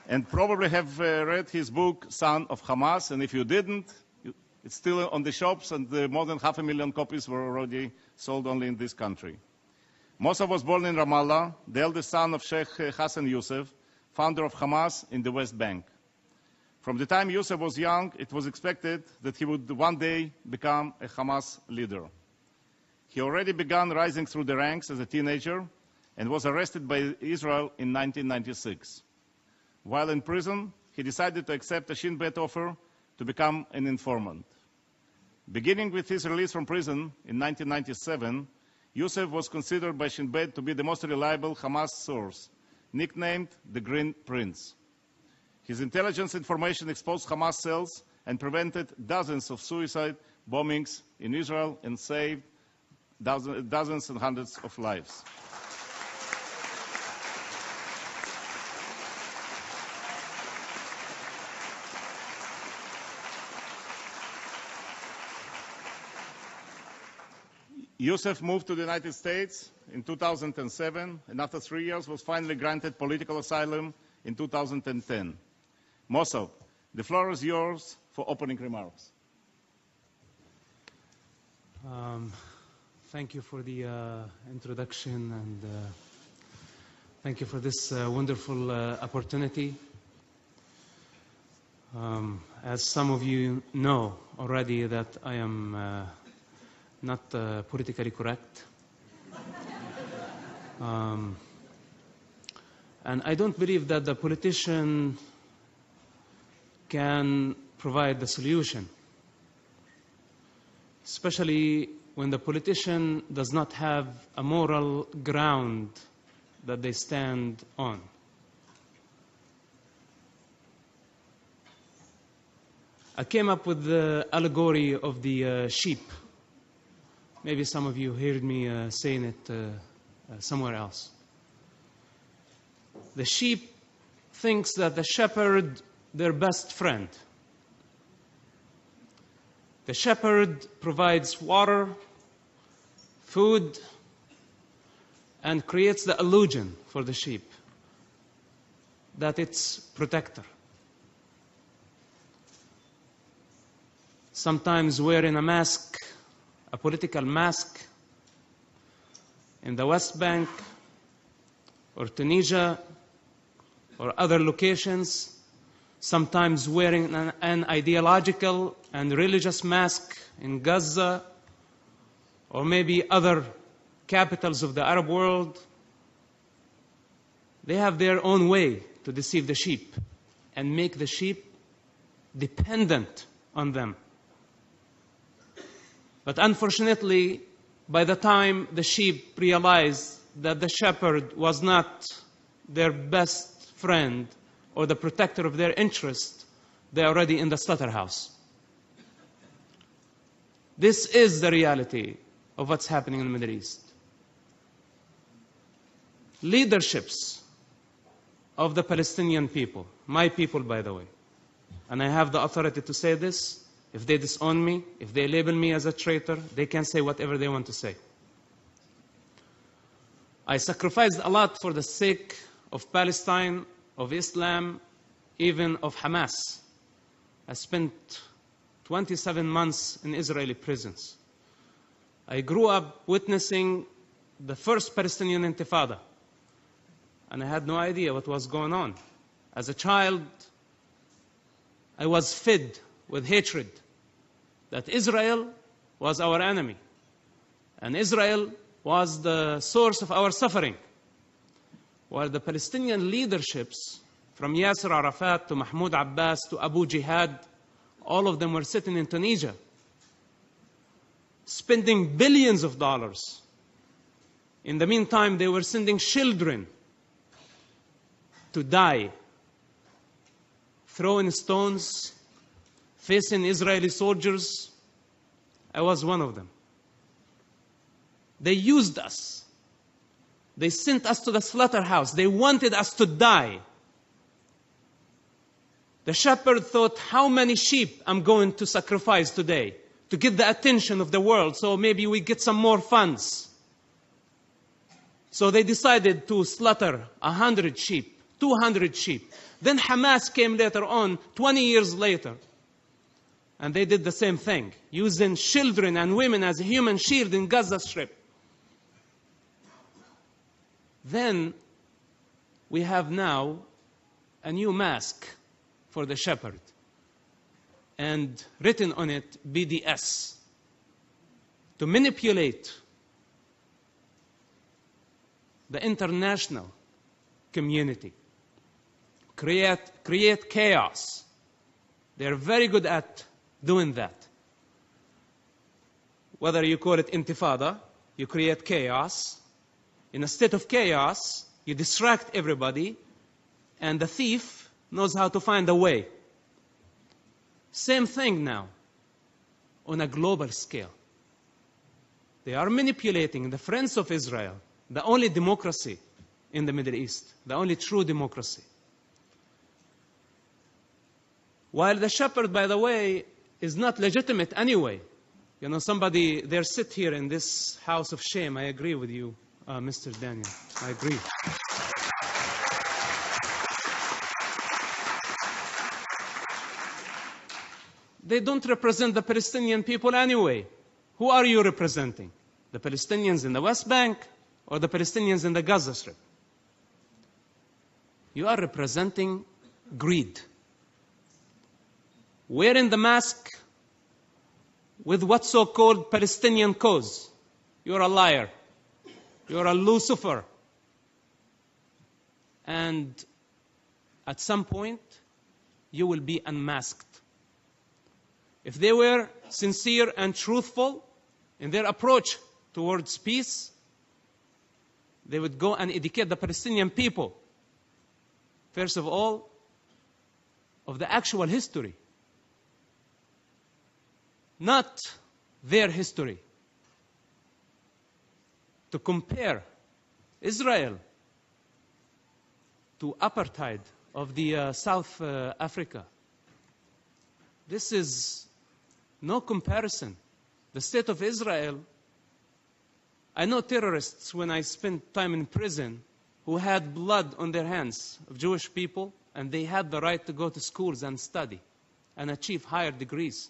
and probably have read his book, Son of Hamas, and if you didn't, it's still on the shops, and more than 500,000 copies were already sold only in this country. Mossab was born in Ramallah, the eldest son of Sheikh Hassan Yousef, founder of Hamas in the West Bank. From the time Yousef was young, it was expected that he would one day become a Hamas leader. He already began rising through the ranks as a teenager and was arrested by Israel in 1996. While in prison, he decided to accept a Shin Bet offer to become an informant. Beginning with his release from prison in 1997, Yousef was considered by Shin Bet to be the most reliable Hamas source, nicknamed the Green Prince. His intelligence information exposed Hamas cells and prevented dozens of suicide bombings in Israel and saved dozens and hundreds of lives. Yousef moved to the United States in 2007, and after 3 years was finally granted political asylum in 2010. Mossab, the floor is yours for opening remarks. Thank you for the introduction, and thank you for this wonderful opportunity. As some of you know already, that I am not politically correct. And I don't believe that the politician can provide the solution, especially when the politician does not have a moral ground that they stand on. I came up with the allegory of the sheep. Maybe some of you heard me saying it somewhere else. The sheep thinks that the shepherd, their best friend. The shepherd provides water, food, and creates the illusion for the sheep that it's protector. Sometimes wearing a mask, a political mask, in the West Bank or Tunisia or other locations, sometimes wearing an ideological and religious mask in Gaza or maybe other capitals of the Arab world. They have their own way to deceive the sheep and make the sheep dependent on them. But unfortunately, by the time the sheep realized that the shepherd was not their best friend or the protector of their interest, they're already in the slaughterhouse. This is the reality of what's happening in the Middle East. Leaderships of the Palestinian people, my people, by the way, and I have the authority to say this. If they disown me, if they label me as a traitor, they can say whatever they want to say. I sacrificed a lot for the sake of Palestine, of Islam, even of Hamas. I spent 27 months in Israeli prisons. I grew up witnessing the first Palestinian Intifada, and I had no idea what was going on. As a child, I was fed with hatred that Israel was our enemy, and Israel was the source of our suffering. While the Palestinian leaderships, from Yasser Arafat to Mahmoud Abbas to Abu Jihad, all of them were sitting in Tunisia, spending billions of dollars. In the meantime, they were sending children to die, throwing stones, facing Israeli soldiers. I was one of them. They used us. They sent us to the slaughterhouse. They wanted us to die. The shepherd thought, how many sheep I'm going to sacrifice today to get the attention of the world, so maybe we get some more funds. So they decided to slaughter 100 sheep 200 sheep. Then Hamas came later on, 20 years later, and they did the same thing, using children and women as a human shield in Gaza Strip. Then we have now a new mask for the shepherd, and written on it, BDS, to manipulate the international community, create chaos. They're very good at doing that. Whether you call it intifada, you create chaos. In a state of chaos, you distract everybody, and the thief knows how to find a way. Same thing now, on a global scale. They are manipulating the friends of Israel, the only democracy in the Middle East, the only true democracy. While the shepherd, by the way, is not legitimate anyway. You know, somebody, they sit here in this house of shame. I agree with you, Mr. Daniel. I agree. They don't represent the Palestinian people anyway. Who are you representing? The Palestinians in the West Bank or the Palestinians in the Gaza Strip? You are representing greed. Wearing the mask with what so-called Palestinian cause. You're a liar. You're a Lucifer. And at some point, you will be unmasked. If they were sincere and truthful in their approach towards peace, they would go and educate the Palestinian people, first of all, of the actual history, not their history. To compare Israel to apartheid of the South Africa. This is no comparison. The state of Israel, I know terrorists when I spent time in prison who had blood on their hands of Jewish people, and they had the right to go to schools and study and achieve higher degrees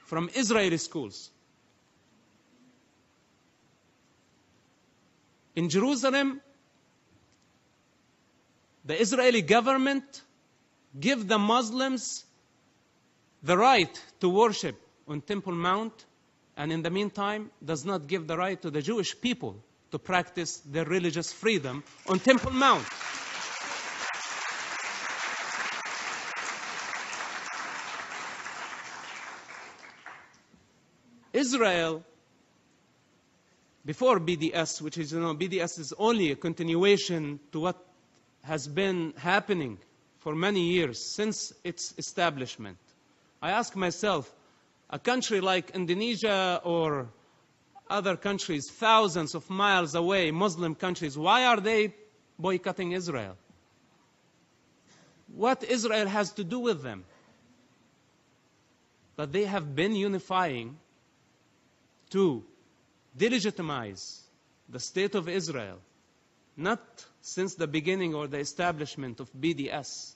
from Israeli schools. In Jerusalem, the Israeli government give the Muslims the right to worship on Temple Mount, and in the meantime does not give the right to the Jewish people to practice their religious freedom on Temple Mount. Israel, before BDS, which is, BDS is only a continuation to what has been happening for many years since its establishment. I ask myself, a country like Indonesia or other countries thousands of miles away, Muslim countries, why are they boycotting Israel? What Israel has to do with them? But they have been unifying to delegitimize the state of Israel, not since the beginning or the establishment of BDS.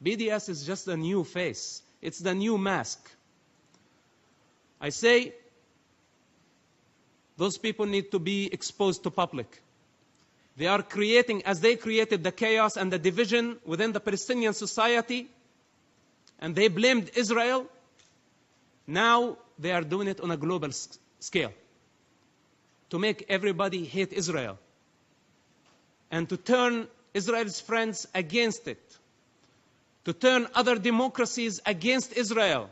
BDS is just a new face. It's the new mask. I say those people need to be exposed to public. They are creating, as they created the chaos and the division within the Palestinian society, and they blamed Israel, now they are doing it on a global scale to make everybody hate Israel and to turn Israel's friends against it, to turn other democracies against Israel.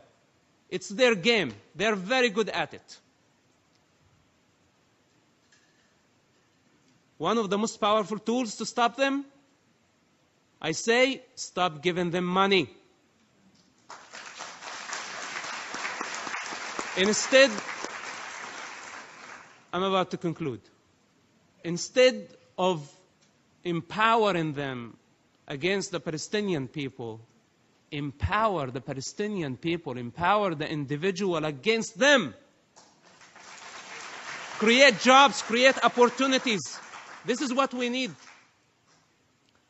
It's their game. They're very good at it. One of the most powerful tools to stop them, I say, stop giving them money. Instead, I'm about to conclude. Instead of empowering them against the Palestinian people, empower the Palestinian people, empower the individual against them. Create jobs, create opportunities. This is what we need.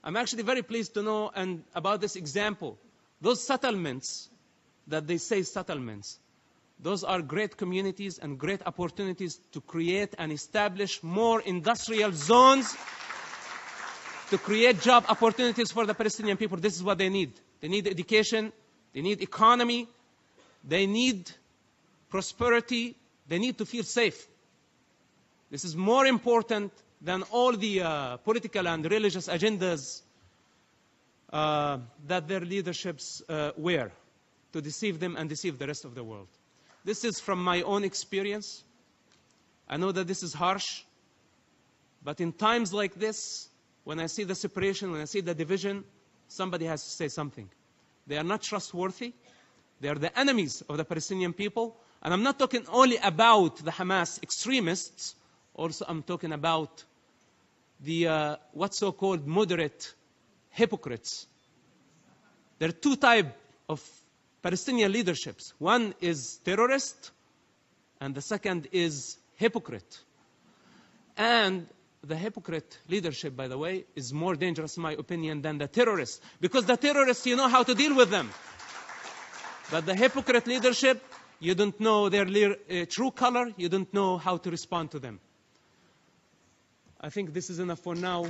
I'm actually very pleased to know and about this example. Those settlements that they say settlements, those are great communities and great opportunities to create and establish more industrial zones, to create job opportunities for the Palestinian people. This is what they need. They need education, they need economy, they need prosperity, they need to feel safe. This is more important than all the political and religious agendas that their leaderships wear to deceive them and deceive the rest of the world. This is from my own experience. I know that this is harsh, but in times like this, when I see the separation, when I see the division, somebody has to say something. They are not trustworthy. They are the enemies of the Palestinian people. And I'm not talking only about the Hamas extremists. Also, I'm talking about the what's so-called moderate hypocrites. There are two types of Palestinian leaderships. One is terrorist, and the second is hypocrite. And the hypocrite leadership, by the way, is more dangerous, in my opinion, than the terrorists. Because the terrorists, you know how to deal with them. But the hypocrite leadership, you don't know their true color. You don't know how to respond to them. I think this is enough for now.